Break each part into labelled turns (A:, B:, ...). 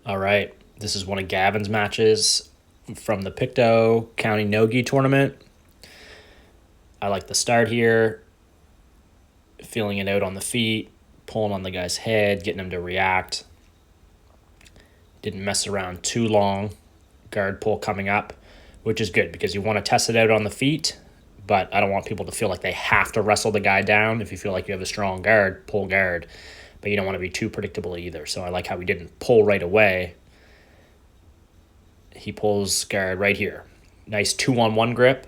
A: All right, this is one of Gavin's matches from the Pictou County No-Gi tournament. I like the start here, feeling it out on the feet, pulling on the guy's head, getting him to react. Didn't mess around too long. Guard pull coming up, which is good because you want to test it out on the feet, but I don't want people to feel like they have to wrestle the guy down. If you feel like you have a strong guard, pull guard, but you don't want to be too predictable either. So I like how he didn't pull right away. He pulls guard right here. Nice 2-on-1 grip,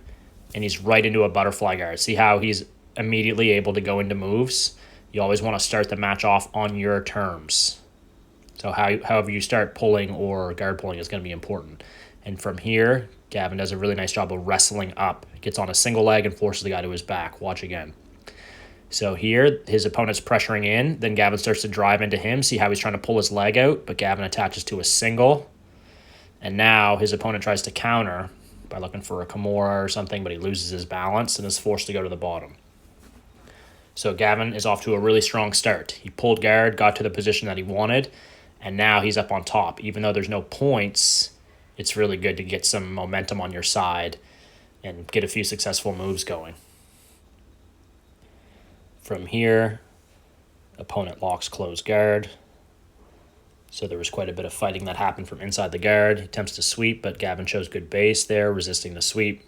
A: and he's right into a butterfly guard. See how he's immediately able to go into moves? You always want to start the match off on your terms. So however you start pulling or guard pulling is going to be important. And from here, Gavin does a really nice job of wrestling up. Gets on a single leg and forces the guy to his back. Watch again. So here, his opponent's pressuring in. Then Gavin starts to drive into him. See how he's trying to pull his leg out, but Gavin attaches to a single. And now his opponent tries to counter by looking for a Kimura or something, but he loses his balance and is forced to go to the bottom. So Gavin is off to a really strong start. He pulled guard, got to the position that he wanted, and now he's up on top. Even though there's no points, it's really good to get some momentum on your side and get a few successful moves going. From here, opponent locks close guard. So there was quite a bit of fighting that happened from inside the guard. He attempts to sweep, but Gavin shows good base there, resisting the sweep.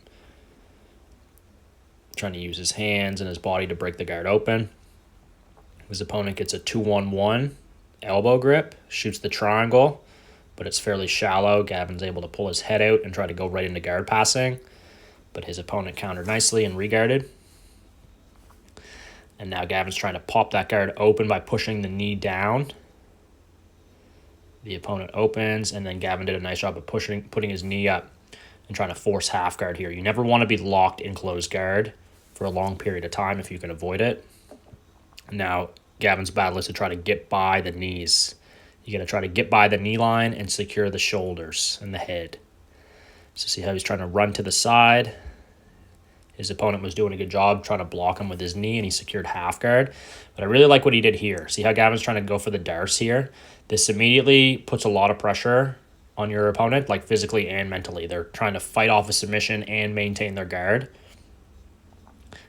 A: Trying to use his hands and his body to break the guard open. His opponent gets a 2-on-1 elbow grip, shoots the triangle, but it's fairly shallow. Gavin's able to pull his head out and try to go right into guard passing, but his opponent countered nicely and reguarded. And now Gavin's trying to pop that guard open by pushing the knee down. The opponent opens, and then Gavin did a nice job of putting his knee up and trying to force half guard here. You never want to be locked in closed guard for a long period of time if you can avoid it. Now, Gavin's battle is to try to get by the knees. You got to try to get by the knee line and secure the shoulders and the head. So see how he's trying to run to the side. His opponent was doing a good job trying to block him with his knee, and he secured half guard. But I really like what he did here. See how Gavin's trying to go for the darce here? This immediately puts a lot of pressure on your opponent, like physically and mentally. They're trying to fight off a submission and maintain their guard.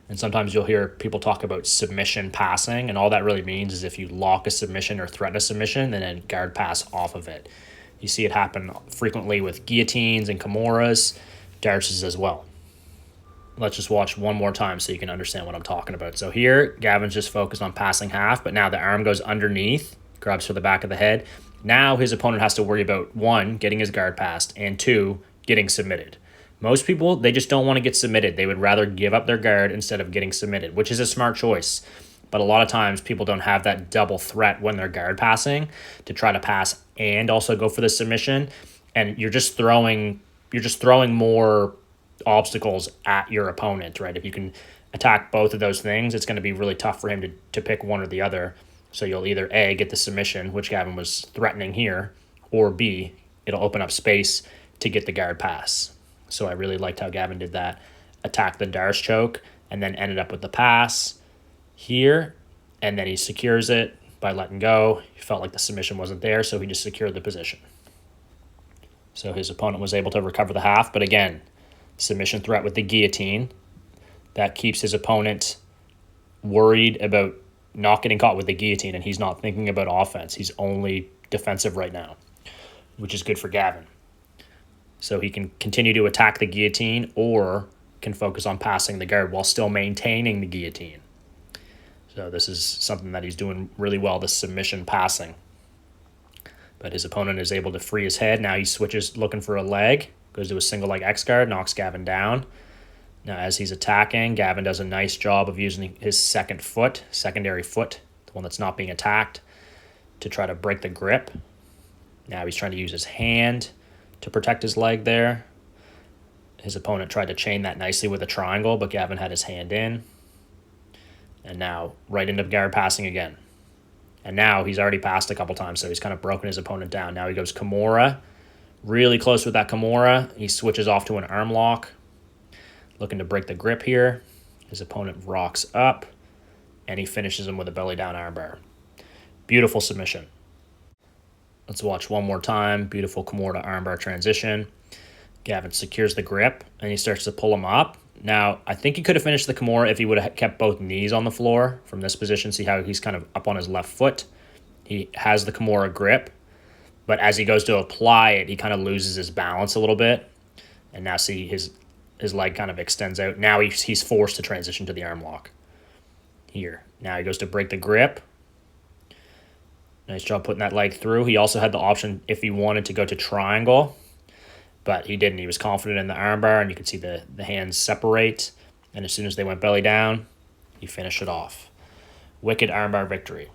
A: And sometimes you'll hear people talk about submission passing, and all that really means is if you lock a submission or threaten a submission, then guard pass off of it. You see it happen frequently with guillotines and Kimuras, darces as well. Let's just watch one more time so you can understand what I'm talking about. So here, Gavin's just focused on passing half, but now the arm goes underneath, grabs for the back of the head. Now his opponent has to worry about, one, getting his guard passed, and two, getting submitted. Most people, they just don't want to get submitted. They would rather give up their guard instead of getting submitted, which is a smart choice. But a lot of times people don't have that double threat when they're guard passing to try to pass and also go for the submission. And you're just throwing more obstacles at your opponent, right? If you can attack both of those things, it's going to be really tough for him to pick one or the other. So you'll either A, get the submission, which Gavin was threatening here, or B, it'll open up space to get the guard pass. So I really liked how Gavin did that. Attack the darce choke, and then ended up with the pass here, and then he secures it by letting go. He felt like the submission wasn't there, so he just secured the position. So his opponent was able to recover the half, but again, submission threat with the guillotine. That keeps his opponent worried about not getting caught with the guillotine, and he's not thinking about offense. He's only defensive right now, which is good for Gavin. So he can continue to attack the guillotine or can focus on passing the guard while still maintaining the guillotine. So this is something that he's doing really well, the submission passing. But his opponent is able to free his head. Now he switches looking for a leg, goes to a single leg X guard, knocks Gavin down. Now as he's attacking, Gavin does a nice job of using his secondary foot, the one that's not being attacked, to try to break the grip. Now he's trying to use his hand to protect his leg there. His opponent tried to chain that nicely with a triangle, but Gavin had his hand in. And now right into guard passing again. And now he's already passed a couple times, so he's kind of broken his opponent down. Now he goes Kimura. Really close with that Kimura. He switches off to an arm lock. Looking to break the grip here. His opponent rocks up, and he finishes him with a belly down armbar. Beautiful submission. Let's watch one more time. Beautiful Kimura to armbar transition. Gavin secures the grip, and he starts to pull him up. Now, I think he could have finished the Kimura if he would have kept both knees on the floor from this position. See how he's kind of up on his left foot? He has the Kimura grip, but as he goes to apply it, he kind of loses his balance a little bit. And now see his leg kind of extends out. Now he's forced to transition to the arm lock. Here. Now he goes to break the grip. Nice job putting that leg through. He also had the option if he wanted to go to triangle, but he didn't. He was confident in the armbar, and you can see the hands separate. And as soon as they went belly down, he finished it off. Wicked armbar victory.